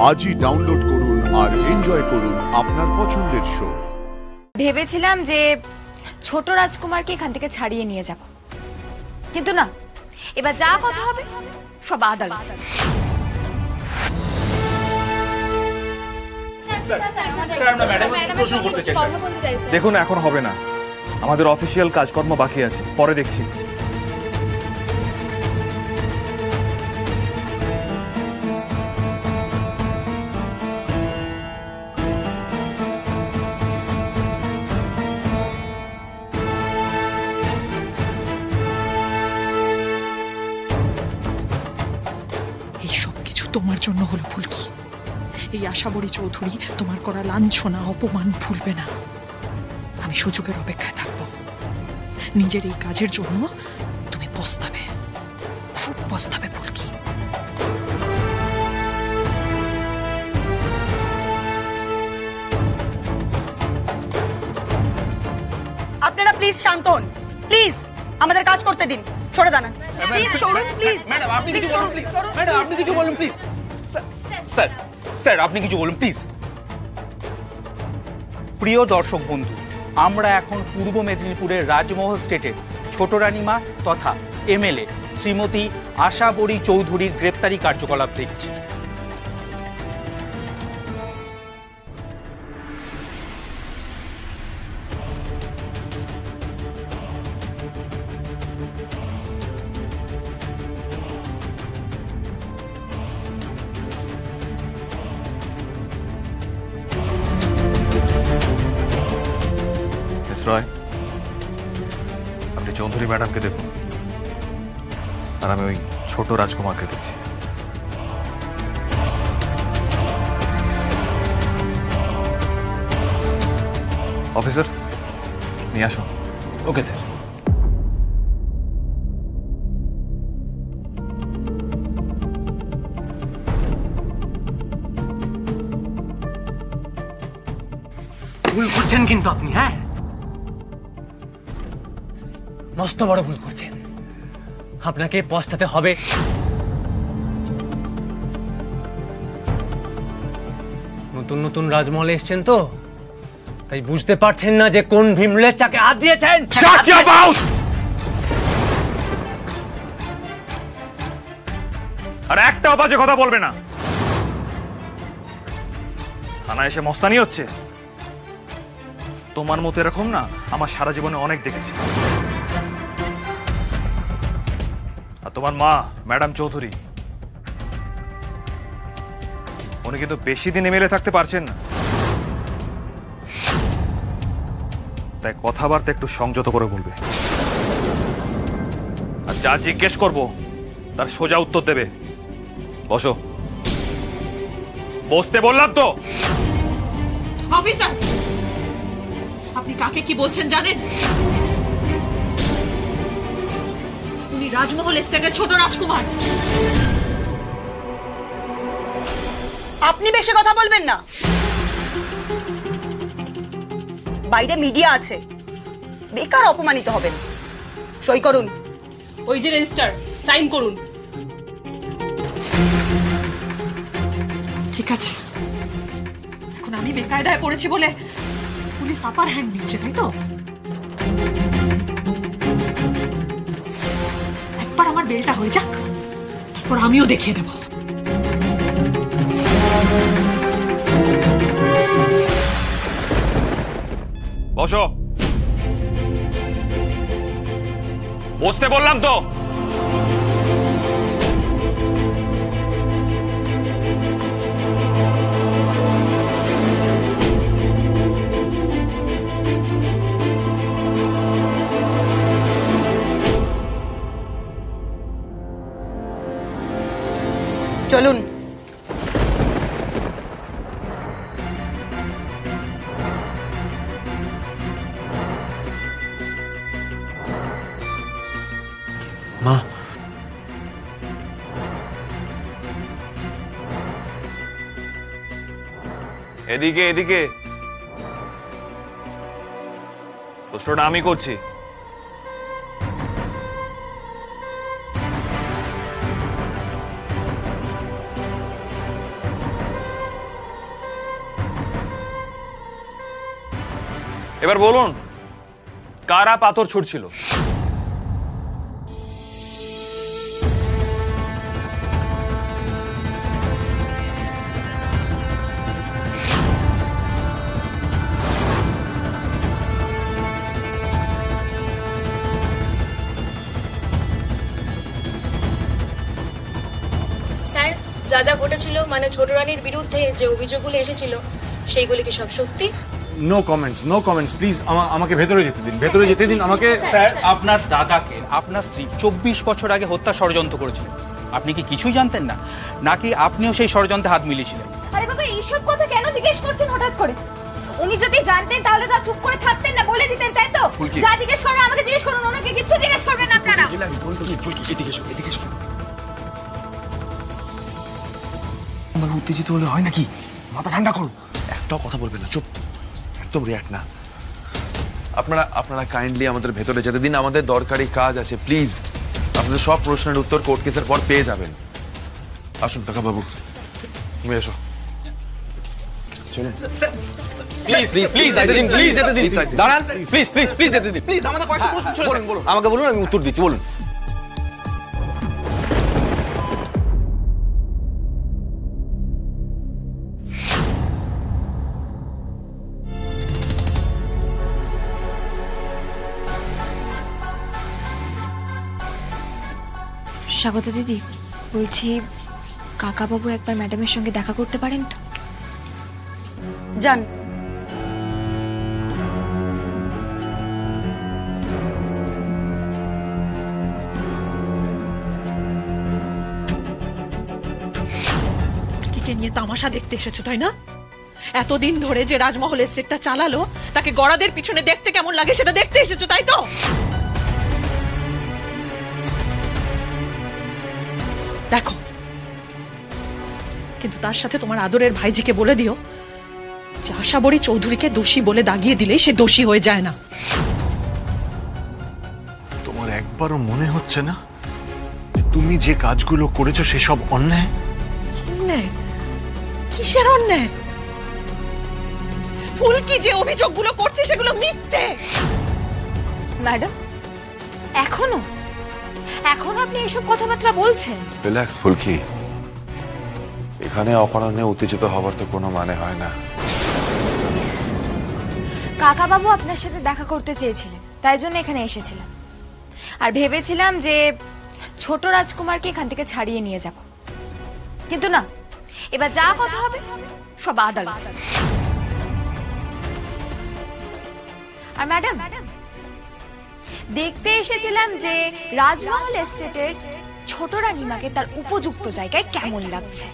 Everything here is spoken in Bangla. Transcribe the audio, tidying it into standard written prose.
আজই ডাউনলোড করুন আর এনজয় করুন আপনার পছন্দের শো। ভেবেছিলাম যে ছোট রাজকুমারকে এখান থেকে ছাড়িয়ে নিয়ে যাব, কিন্তু না, এবার যা কথা হবে সব আদালত। দেখুন, এখন হবে না, আমাদের অফিসিয়াল কাজকর্ম বাকি আছে, পরে দেখছি। এই সব কিছু তোমার জন্য হলো ফুলকি। এই আশাবরী চৌধুরী তোমার করা লাঞ্ছনা অপমান ভুলবে না। আমি সুযোগের অপেক্ষায় থাকবো। নিজের এই কাজের জন্য তুমি পস্তাবে, খুব পস্তাবে ফুলকি। আপনারা প্লিজ শান্ত হন, প্লিজ আমাদের কাজ করতে দিন। সরে দাঁড়ান প্লিজ, সরুন প্লিজ। ম্যাডাম আপনি কিছু বলুন প্লিজ। ম্যাডাম আপনি কিছু বলুন প্লিজ। স্যার স্যার আপনি কিছু বলুন প্লিজ। প্রিয় দর্শক বন্ধু, আমরা এখন পূর্ব মেদিনীপুরের রাজমহল স্টেটের ছোট রানীমা তথা এমএলএ শ্রীমতী আশাবরী চৌধুরীর গ্রেপ্তারি কার্যকলাপ দেখছি। রয়, আপনি চৌধুরী ম্যাডামকে দেখুন, আর আমি ওই ছোট রাজকুমারকে দেখছি। অফিসার, নিয়ে আসুন। Okay sir. ভুল করছেন কিন্তু আপনি, হ্যাঁ, মস্ত বড় ভুল করছেন। আপনাকে পস্তাতে হবে। নতুন নতুন রাজমহলে এসছেন তো, তাই বুঝতে পারছেন না যে কোন ভীমলের চাকে হাত দিয়েছেন। আর একটা বাজে কথা বলবে না। থানায় এসে মস্তানি হচ্ছে। তোমার মতো এরকম না আমার সারা জীবনে অনেক দেখেছি। আর তোমার মা ম্যাডাম চৌধুরী, উনি কিন্তু বেশি দিন এমএলএ থাকতে পারছেন না, তাই কথাবার্তা একটু সংযত করে বলবে। আর যা জিজ্ঞেস করবো তার সোজা উত্তর দেবে। বসো। বসতে বললাম তো। অফিসার, আপনি কাকে কি বলছেন জানেন? উনি রাজমহল এস্টেটের ছোট রাজকুমার। আপনি বেশি কথা বলবেন না, বাইরে মিডিয়া আছে, বেকার অপমানিত হবেন। সই করুন। ওই যে রেজিস্টার, সাইন করুন। ঠিক আছে, এখন আমি বেকায়দায় পড়েছি বলে পুলিশ আপার হ্যান্ড নিচ্ছে, তাই তো? একবার আমার বেলটা হয়ে যাক, তারপর আমিও দেখিয়ে দেব। বসো। বসতে বললাম তো। চলুন। মা, এদিকে এদিকে। প্রশ্নটা আমি করছি। এবার বলুন, কারা পাথর ছুটছিল? স্যার, যা যা ঘটেছিল মানে ছোট রানীর বিরুদ্ধে যে অভিযোগগুলো এসেছিল সেইগুলি কি সব সত্যি? No comments please. আমাকে ভেতরে যেতে দিন আমাকে। স্যার, আপনার দাদাকে আপনার স্ত্রী 24 বছর আগে হত্যা ষড়যন্ত্র করেছিলেন। আপনি কি কিছুই জানতেন না, নাকি আপনিও সেই ষড়যন্ত্রে হাত মিলিয়েছিলেন? আরে বাবা, এইসব কথা কেন জিজ্ঞেস করছেন হঠাৎ করে? উনি যদি জানতেন তাহলে তো চুপ করে থাকতেন না, বলে দিতেন, তাই তো? যা জিজ্ঞেস করেন আমাকে জিজ্ঞেস করুন, ওনাকে কিচ্ছু জিজ্ঞেস করবেন না আপনারা। উত্তেজিত হলে হয় নাকি? মাথা ঠান্ডা করো, একটাও কথা বলবে না, চুপ, একদম রিয়াক্ট না। আপনারা কাইন্ডলি আমাদের ভেতরে যেতে দিন, আমাদের দরকারি কাজ আছে, প্লিজ। আপনাদের সব প্রশ্নের উত্তর কোর্ট কেসের পর পেয়ে যাবেন। আসুন কাকা বাবু, তুমি এসো, চলুন। প্লিজ যেতে দিন, দাঁড়ান, প্লিজ যেতে দিন, প্লিজ। আমাদের কয়েকটা প্রশ্ন ছিল, বলুন, আমাকে বলুন, আমি উত্তর দিচ্ছি, বলুন। স্বাগত দিদি, বলছি কাকাবাবু একবার ম্যাডামের সঙ্গে দেখা করতে পারেন তো? যান। ফুলকিকে নিয়ে তামাশা দেখতে এসেছো, তাই না? এতদিন ধরে যে রাজমহল এস্টেটটা চালালো, তাকে গড়াদের পিছনে দেখতে কেমন লাগে সেটা দেখতে এসেছো, তাই তো? দেখো, কিন্তু তার সাথে তোমার আদরের ভাইজিকে বলে দিও যে আশাবরী চৌধুরীকে দোষী বলে দাগিয়ে দিলে সে দোষী হয়ে যায় না। তোমার একবারও মনে হচ্ছে না যে তুমি যে কাজগুলো করেছো সেসব অন্যায়? অন্যায়? কিসের অন্যায়? ফুলকি যে অভিযোগগুলো করছে সেগুলো মিথ্যে। ম্যাডাম, এখনো আপনি এইসব কথাবার্তা বলছেন? রিল্যাক্স ফুলকি, এখানে অকারণে উত্তেজিত হবার তো কোনো মানে হয় না। কাকাবাবু আপনার সাথে দেখা করতে চেয়েছিলেন, তাই জন্য এখানে এসেছিলাম। আর ভেবেছিলাম যে ছোট রাজকুমারকে এখান থেকে ছাড়িয়ে নিয়ে যাব, কিন্তু না, এবার যা কথা হবে সব আদালত। আর ম্যাডাম, দেখতে এসেছিলাম যে রাজমহল এস্টেটের ছোট রানীমাকে তার উপযুক্ত জায়গায় কেমন লাগছে।